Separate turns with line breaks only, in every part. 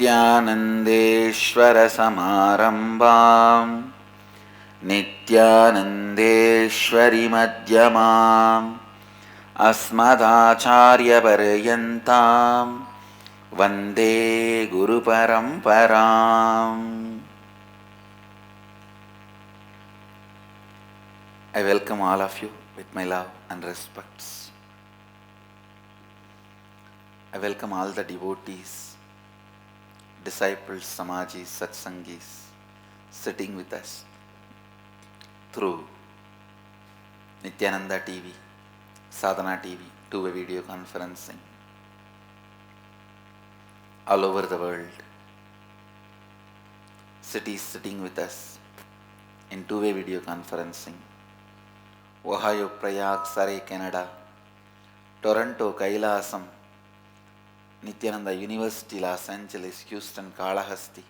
नित्यानन्देश्वरसमारम्भां नित्यानन्देश्वरिमध्यमाम् अस्मदाचार्यपर्यन्तां वन्दे गुरुपरम्पराम्. I welcome all of you with my love and respects. I welcome all the devotees, disciples, samajis, satsangis sitting with us through Nithyananda TV, Sadhana TV, two-way video conferencing all over the world. Cities sitting with us in two-way video conferencing. Ohio, Prayag, Surrey, Canada, Toronto, Kailasam, Nithyananda University, Los Angeles, Houston, Kalahasti,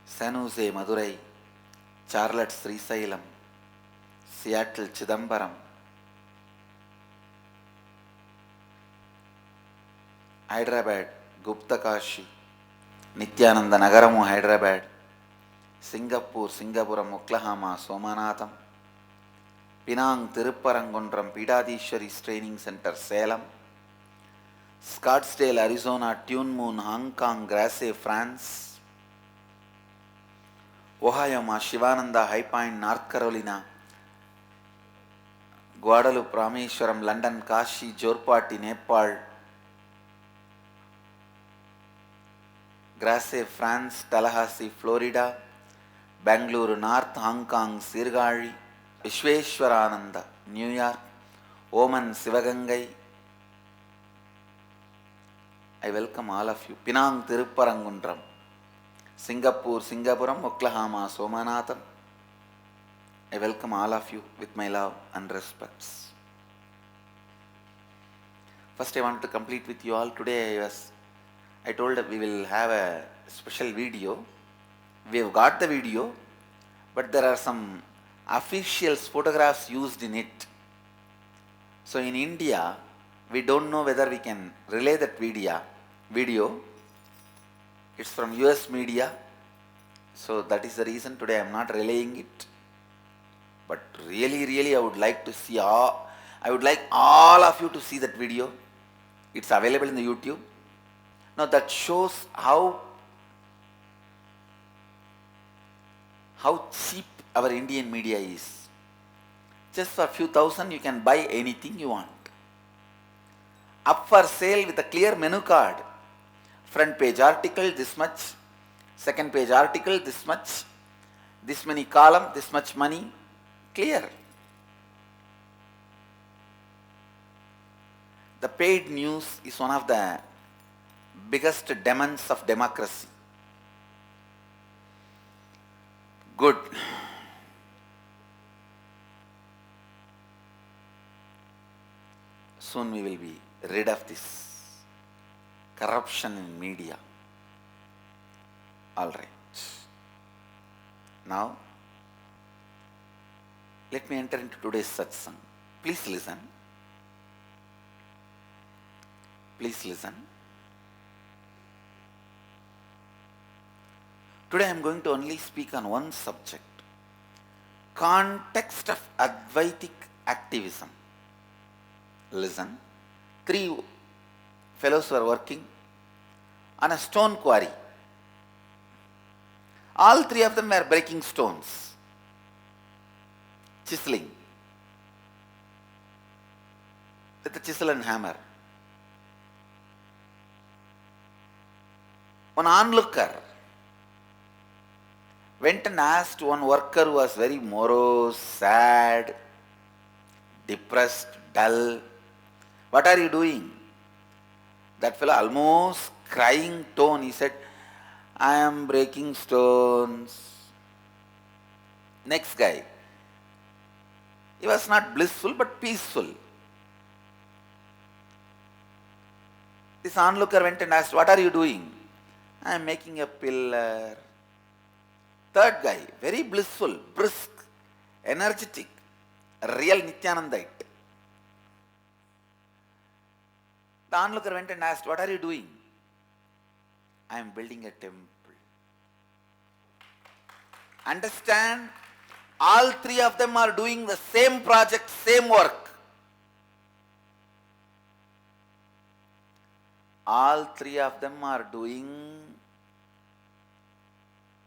San Jose, Madurai, Charlotte, Srisailam, Seattle, Chidambaram, Hyderabad, Guptakashi, Nithyananda Nagaramu, Hyderabad, Singapore, Singapuram, Oklahoma, Somanatham, Penang, Tirupparangundram, Pidadishwari's Training Center, Salem, Scottsdale, Arizona, Tune Moon, Hong Kong, Grasse, France, Ohio, Shivananda, High Point, North Carolina, Guadalupe, Rameshwaram, London, Kashi, Jorpati, Nepal, Grasse, France, Tallahassee, Florida, Bangalore, North Hong Kong, Sirgari, Vishweshwarananda, New York, Oman, Sivagangai. I welcome all of you. Penang, Tirupparangundram, Singapore, Singapuram, Oklahoma, Somanatham. I welcome all of you with my love and respects. First, I want to complete with you all. Today I told that we will have a special video. We have got the video, but there are some officials' photographs used in it. So in India, we don't know whether we can relay that video. It's from US media. So that is the reason today I am not relaying it. But really I would like to see I would like all of you to see that video. It's available in the YouTube. Now that shows how cheap our Indian media is. Just for a few thousand you can buy anything you want. Up for sale with a clear menu card. Front page article this much, second page article this much, this many column, this much money, clear. The paid news is one of the biggest demons of democracy. Good. Soon we will be rid of this corruption in media. All right. Now, let me enter into today's satsang. Please listen. Please listen. Today I am going to only speak on one subject. Context of Advaithic Activism. Listen. 3 fellows were working on a stone quarry. All 3 of them were breaking stones, chiseling with a chisel and hammer. One onlooker went and asked one worker who was very morose, sad, depressed, dull, "What are you doing?" That fellow, almost crying tone, he said, "I am breaking stones." Next guy, he was not blissful but peaceful. This onlooker went and asked, "What are you doing?" "I am making a pillar." Third guy, very blissful, brisk, energetic, real Nithyanandite. The onlooker went and asked, "What are you doing?" I am building a temple. Understand? All three of them are doing the same project, same work. All three of them are doing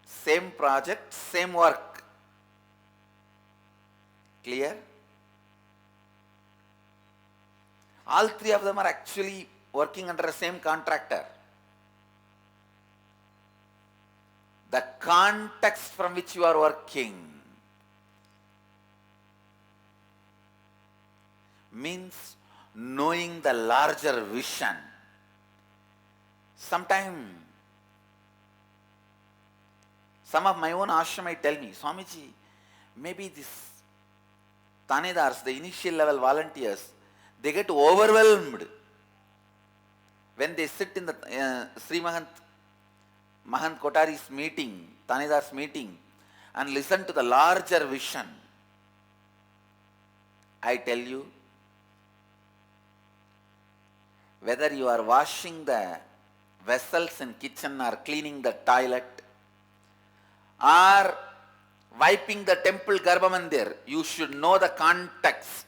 same project, same work. Clear? All three of them are actually working under the same contractor. The context from which you are working means knowing the larger vision. Sometimes, some of my own ashram might tell me, Swamiji, maybe these Tanedars, the initial level volunteers, they get overwhelmed when they sit in the Sri Mahant Kotari's meeting, Tanedar's meeting, and listen to the larger vision. I tell you, whether you are washing the vessels in kitchen or cleaning the toilet or wiping the temple Garbhamandir, you should know the context.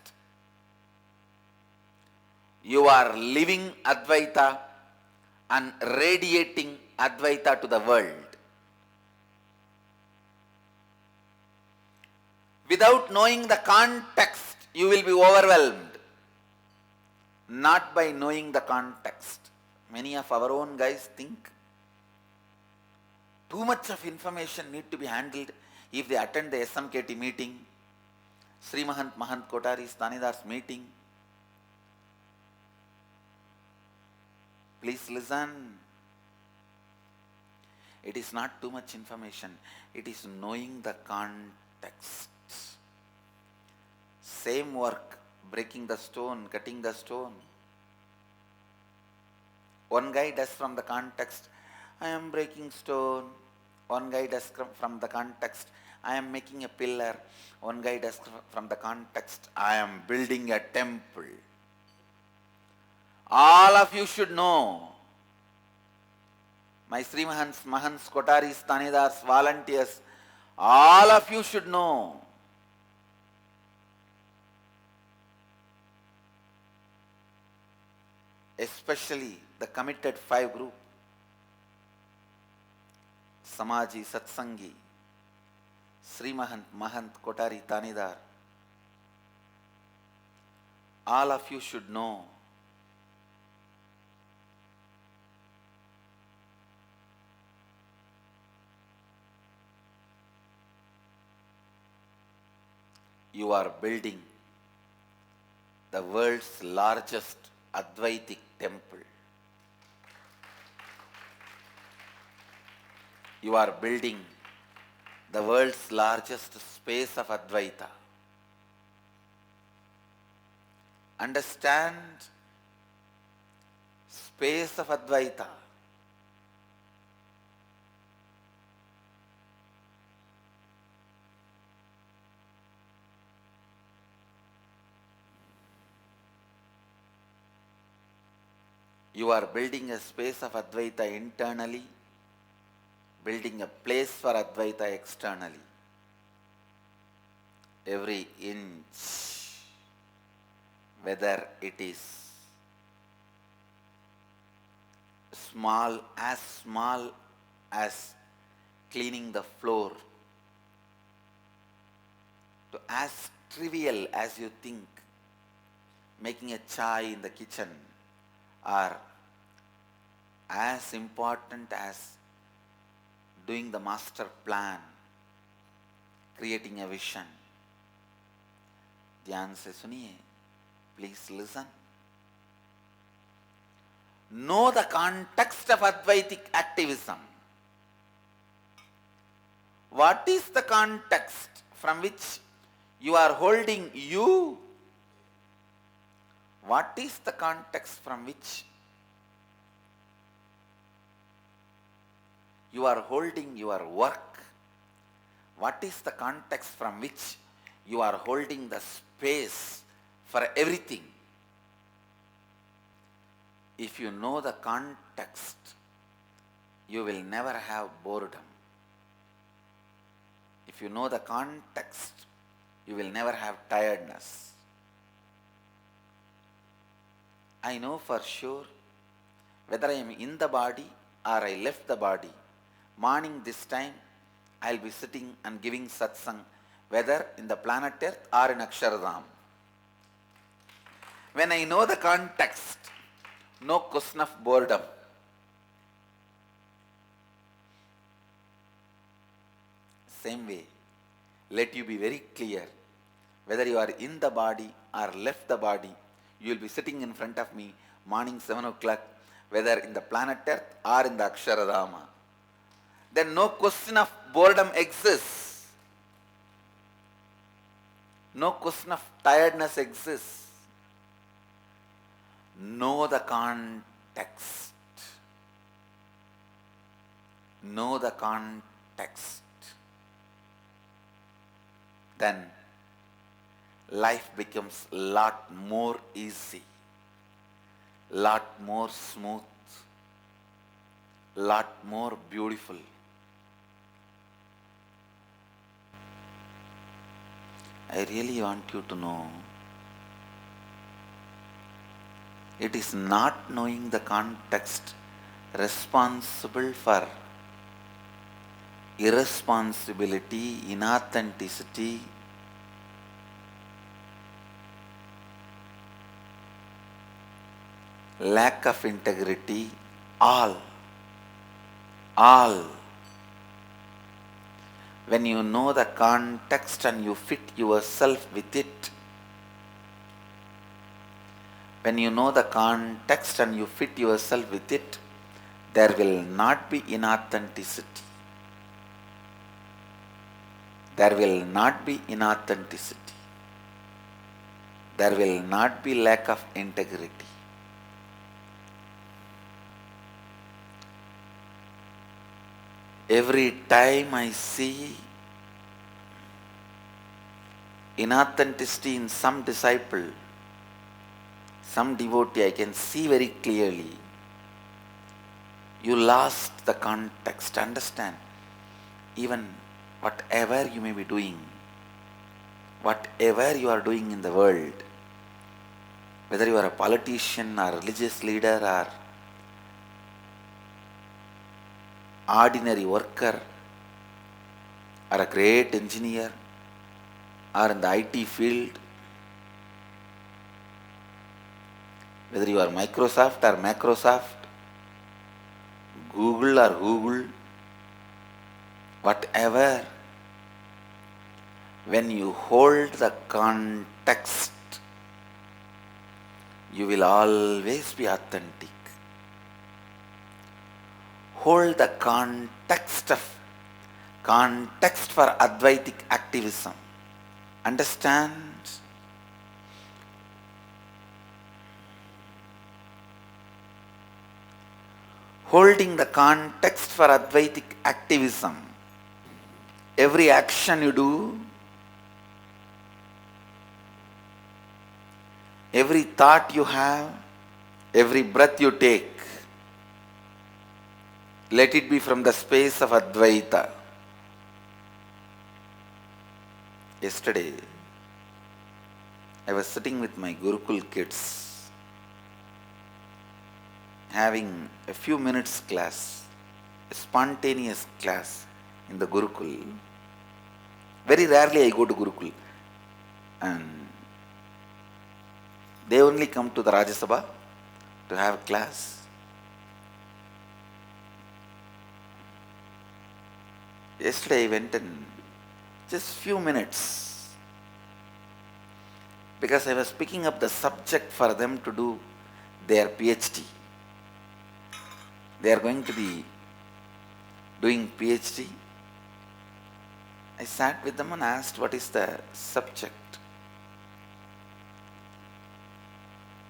You are living Advaita and radiating Advaita to the world. Without knowing the context, you will be overwhelmed. Not by knowing the context. Many of our own guys think too much of information need to be handled if they attend the SMKT meeting, Sri Mahant Kotari's Tanedar's meeting. Please listen. It is not too much information. It is knowing the context. Same work, breaking the stone, cutting the stone. One guy does from the context, I am breaking stone. One guy does from the context, I am making a pillar. One guy does from the context, I am building a temple. All of you should know. My Sri Mahants, Kotaris, Tanedars, volunteers, all of you should know. Especially the committed 5 group, Samaji, Satsangi, Sri Mahant, Kotari, Tanedar. All of you should know you are building the world's largest Advaithic temple. You are building the world's largest space of Advaita. Understand? Space of Advaita. You are building a space of Advaita internally, building a place for Advaita externally. Every inch, whether it is small as cleaning the floor, to as trivial as you think, making a chai in the kitchen, are as important as doing the master plan, creating a vision. ध्यान से सुनिए, please listen. Know the context of Advaithic activism. What is the context from which you are holding you? What is the context from which you are holding your work? What is the context from which you are holding the space for everything? If you know the context, you will never have boredom. If you know the context, you will never have tiredness. I know for sure, whether I am in the body or I left the body, morning this time I will be sitting and giving satsang, whether in the planet Earth or in Aksharadham. When I know the context, no question of boredom. Same way, let you be very clear, whether you are in the body or left the body, you will be sitting in front of me morning 7 o'clock, whether in the planet Earth or in the Aksharadhama. Then no question of boredom exists. No question of tiredness exists. Know the context. Know the context. Then life becomes lot more easy, lot more smooth, lot more beautiful. I really want you to know, it is not knowing the context responsible for irresponsibility, inauthenticity, lack of integrity, all. When you know the context and you fit yourself with it, when you know the context and you fit yourself with it, there will not be inauthenticity. There will not be inauthenticity. There will not be lack of integrity. Every time I see inauthenticity in some disciple, some devotee, I can see very clearly, you lost the context. Understand, even whatever you may be doing, whatever you are doing in the world, whether you are a politician or religious leader or ordinary worker or a great engineer or in the IT field, whether you are Microsoft or Macrosoft, Google or Google, whatever, when you hold the context, you will always be authentic. Hold the context for Advaithic activism. Understand? Holding the context for Advaithic activism. Every action you do, every thought you have, every breath you take, let it be from the space of Advaita. Yesterday, I was sitting with my Gurukul kids, having a few minutes class, a spontaneous class in the Gurukul. Very rarely I go to Gurukul, and they only come to the Rajya Sabha to have class. Yesterday I went in just few minutes because I was picking up the subject for them to do their PhD. They are going to be doing PhD. I sat with them and asked, what is the subject?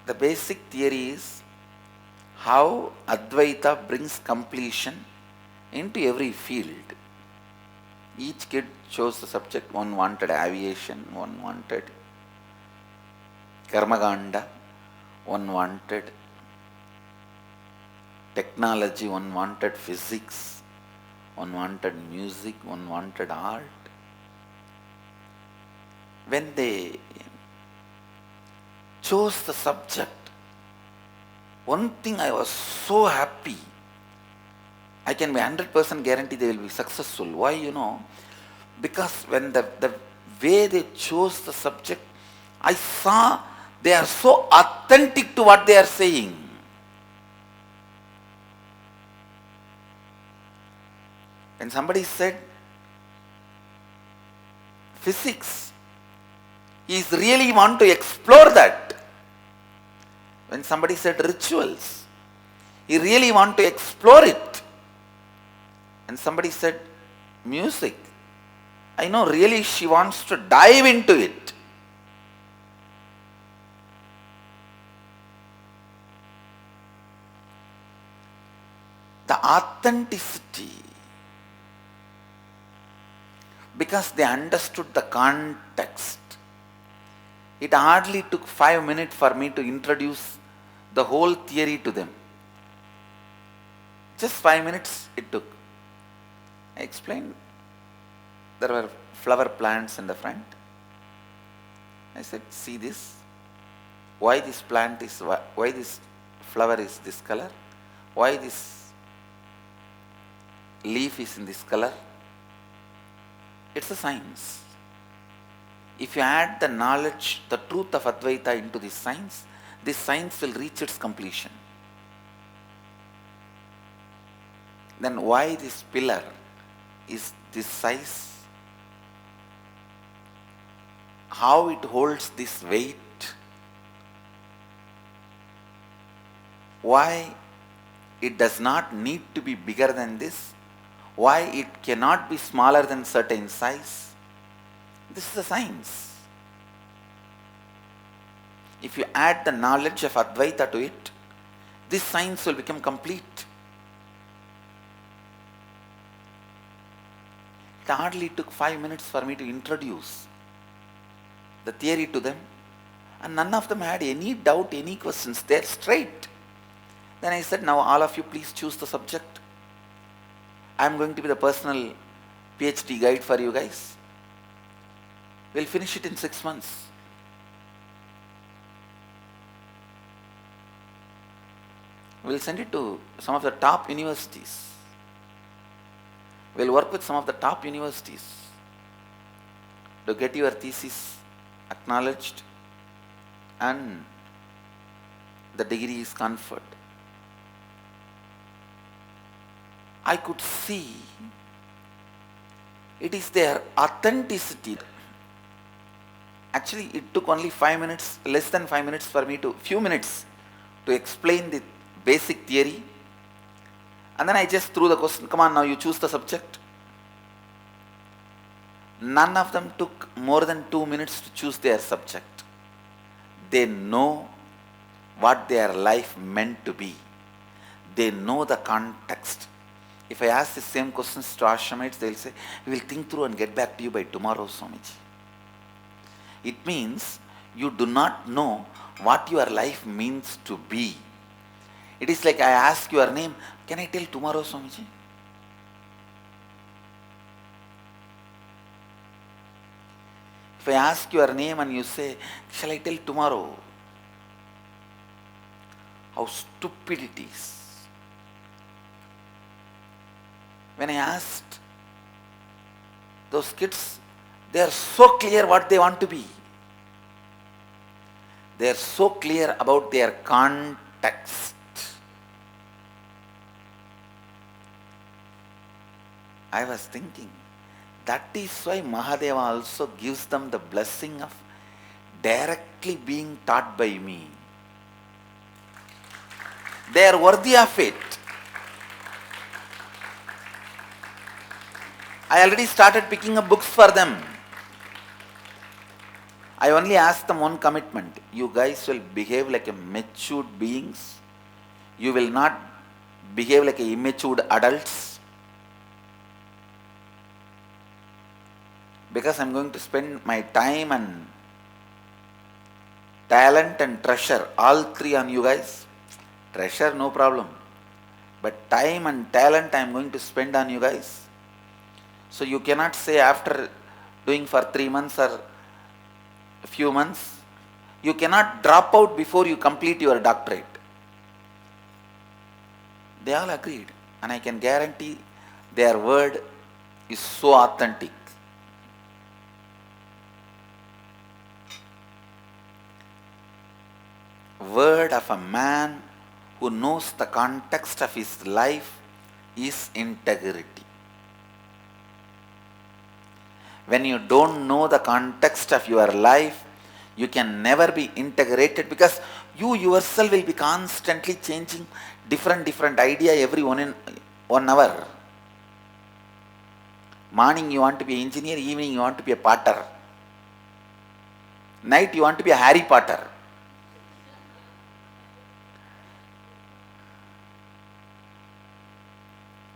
The basic theory is how Advaita brings completion into every field. Each kid chose the subject. One wanted aviation, one wanted Karmaganda, one wanted technology, one wanted physics, one wanted music, one wanted art. When they chose the subject, one thing I was so happy. I can be 100% guarantee they will be successful. Why? Because when the way they chose the subject, I saw they are so authentic to what they are saying. When somebody said physics, he is really want to explore that. When somebody said rituals, he really want to explore it. And somebody said music, I know really she wants to dive into it. The authenticity, because they understood the context. It hardly took 5 minutes for me to introduce the whole theory to them. Just 5 minutes it took. I explained there were flower plants in the front. I said, see this, why this plant is, why this flower is this color, why this leaf is in this color. It's a science. If you add the knowledge, the truth of Advaita into this science will reach its completion. Then why this pillar is this size? How it holds this weight? Why it does not need to be bigger than this? Why it cannot be smaller than certain size? This is a science. If you add the knowledge of Advaita to it, this science will become complete. It hardly took 5 minutes for me to introduce the theory to them, and none of them had any doubt, any questions. They're straight. Then I said, now all of you please choose the subject. I am going to be the personal PhD guide for you guys. We'll finish it in 6 months. We'll send it to some of the top universities. We'll work with some of the top universities to get your thesis acknowledged and the degree is conferred. I could see it is their authenticity. Actually, it took only 5 minutes, less than 5 minutes for me few minutes to explain the basic theory. And then I just threw the question, come on now you choose the subject. None of them took more than 2 minutes to choose their subject. They know what their life meant to be. They know the context. If I ask the same questions to Ashramites, they will say, we will think through and get back to you by tomorrow, Swamiji. It means you do not know what your life means to be. It is like I ask your name, can I tell tomorrow, Swamiji? If I ask your name and you say, shall I tell tomorrow? How stupid it is. When I asked those kids, they are so clear what they want to be. They are so clear about their context. I was thinking, that is why Mahadeva also gives them the blessing of directly being taught by me. They are worthy of it. I already started picking up books for them. I only asked them one commitment. You guys will behave like a matured beings. You will not behave like a immature adults. Because I am going to spend my time and talent and treasure, all three on you guys. Treasure, no problem. but time and talent I am going to spend on you guys. So you cannot say after doing for 3 months or a few months, you cannot drop out before you complete your doctorate. They all agreed, and I can guarantee their word is so authentic. Word of a man who knows the context of his life is integrity. When you don't know the context of your life, you can never be integrated, because you yourself will be constantly changing different idea every 1 hour. Morning you want to be an engineer, evening you want to be a potter. Night you want to be a Harry Potter.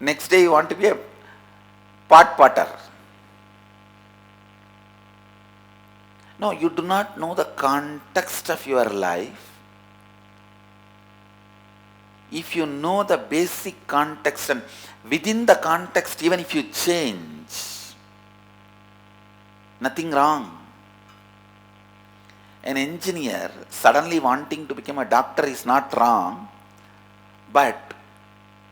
Next day you want to be a potter. No, you do not know the context of your life. If you know the basic context, and within the context, even if you change, nothing wrong. An engineer suddenly wanting to become a doctor is not wrong, but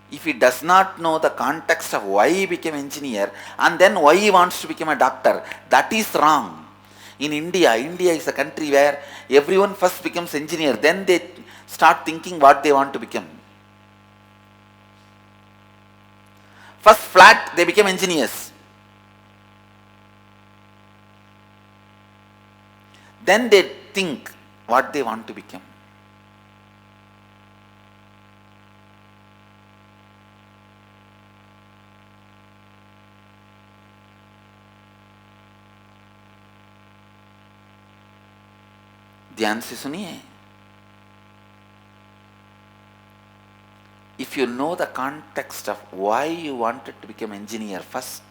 if he does not know the context of why he became engineer and then why he wants to become a doctor, that is wrong. In India is a country where everyone first becomes engineer, then they start thinking what they want to become. First flat, they became engineers. Then they think what they want to become. ध्यान से सुनिए. If you know the context of why you wanted to become engineer first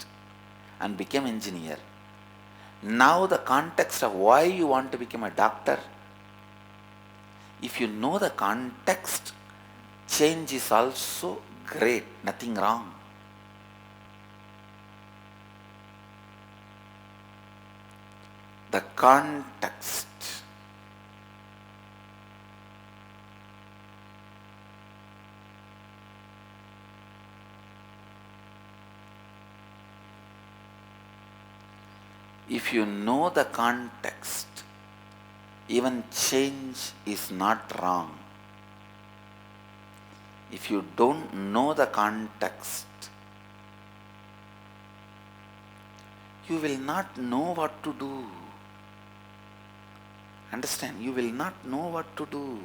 and became engineer, now the context of why you want to become a doctor, if you know the context, change is also great, nothing wrong. The context. If you know the context, even change is not wrong. If you don't know the context, you will not know what to do. Understand? You will not know what to do.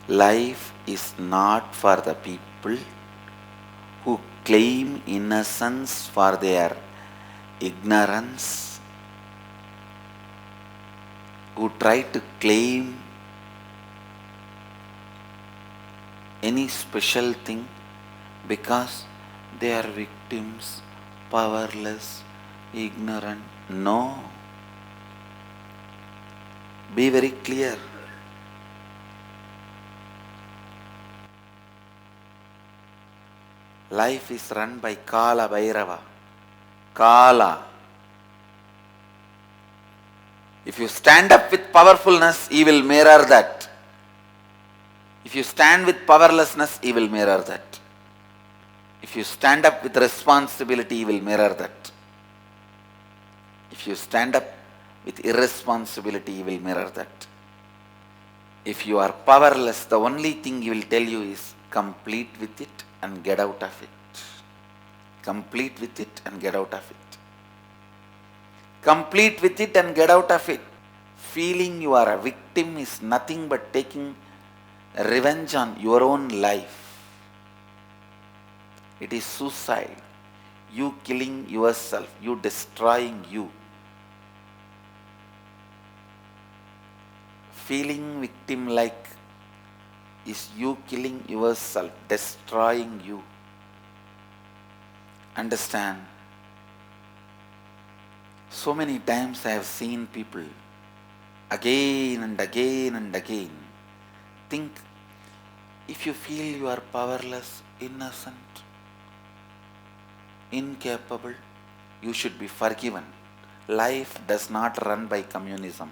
Life is not for the people who claim innocence for their ignorance, who try to claim any special thing because they are victims, powerless, ignorant. No. Be very clear. Life is run by Kala Bhairava. Kala. If you stand up with powerfulness, he will mirror that. If you stand with powerlessness, he will mirror that. If you stand up with responsibility, he will mirror that. If you stand up with irresponsibility, he will mirror that. If you are powerless, the only thing he will tell you is complete with it and get out of it. Complete with it and get out of it. Complete with it and get out of it. Feeling you are a victim is nothing but taking revenge on your own life. It is suicide. You killing yourself, you destroying you. Feeling victim-like is you killing yourself, destroying you. Understand? So many times I have seen people again and again and again think If you feel you are powerless, innocent, incapable, you should be forgiven. Life does not run by communism.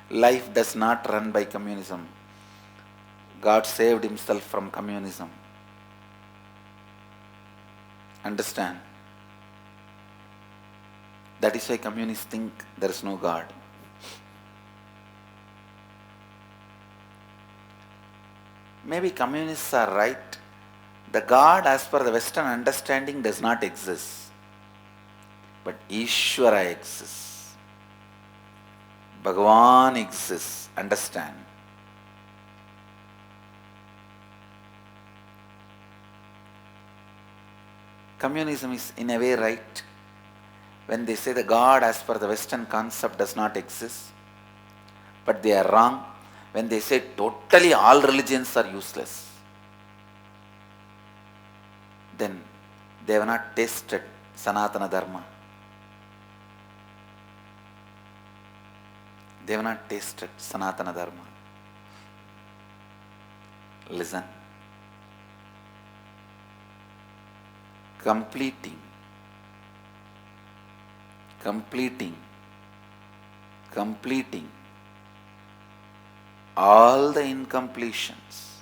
Life does not run by communism. God saved himself from communism. Understand? That is why communists think there is no God. Maybe communists are right. The God as per the Western understanding does not exist. But Ishvara exists. Bhagavan exists. Understand? Communism is in a way right when they say the God as per the Western concept does not exist. But they are wrong when they say totally all religions are useless. Then they have not tasted Sanatana Dharma. They have not tasted Sanatana Dharma. Listen. Completing all the incompletions,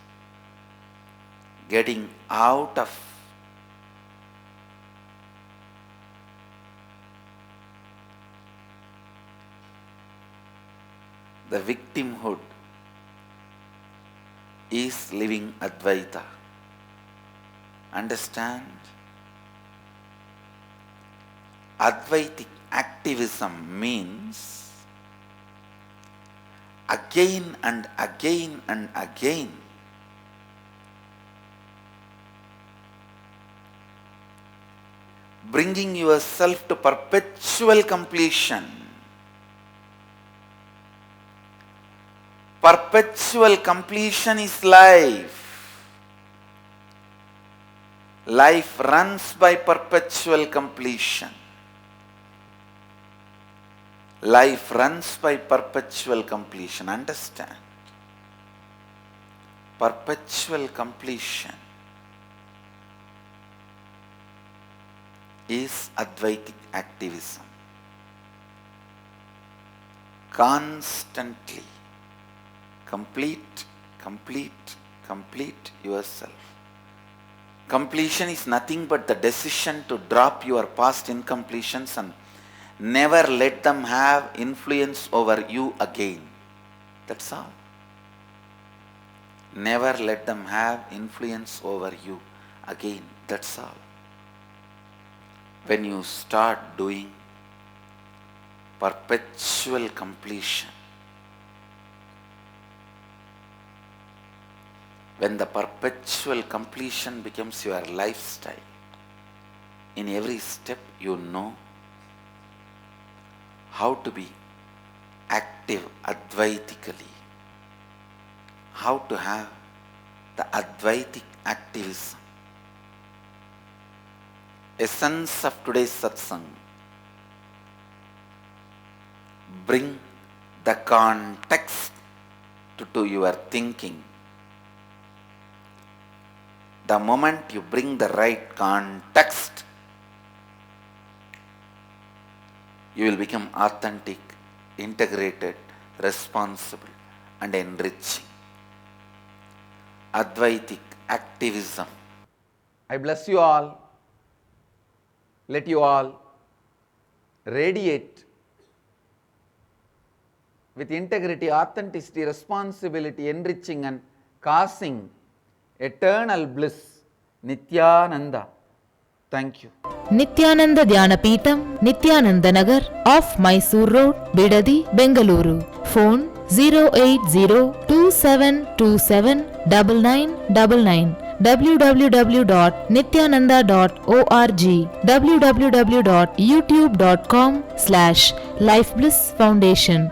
getting out of the victimhood is living Advaita. Understand? Advaithic activism means again and again and again bringing yourself to perpetual completion. Perpetual completion is life. Life runs by perpetual completion. Life runs by perpetual completion. Understand? Perpetual completion is Advaithic activism. Constantly complete yourself. Completion is nothing but the decision to drop your past incompletions and never let them have influence over you again. That's all. Never let them have influence over you again. That's all. When you start doing perpetual completion, when the perpetual completion becomes your lifestyle, in every step you know how to be active Advaitically, how to have the Advaithic activism. Essence of today's Satsang: bring the context to your thinking. The moment you bring the right context, you will become authentic, integrated, responsible, and enriching. Advaithic activism.
I bless you all. Let you all radiate with integrity, authenticity, responsibility, enriching and causing eternal bliss. Nithyananda. Thank you.
Nithyananda Dhyanapitham, Nithyananda Nagar, off Mysore Road, Bidadi, Bengaluru. Phone 08027279999. www.nithyananda.org. www.youtube.com/Life Bliss Foundation.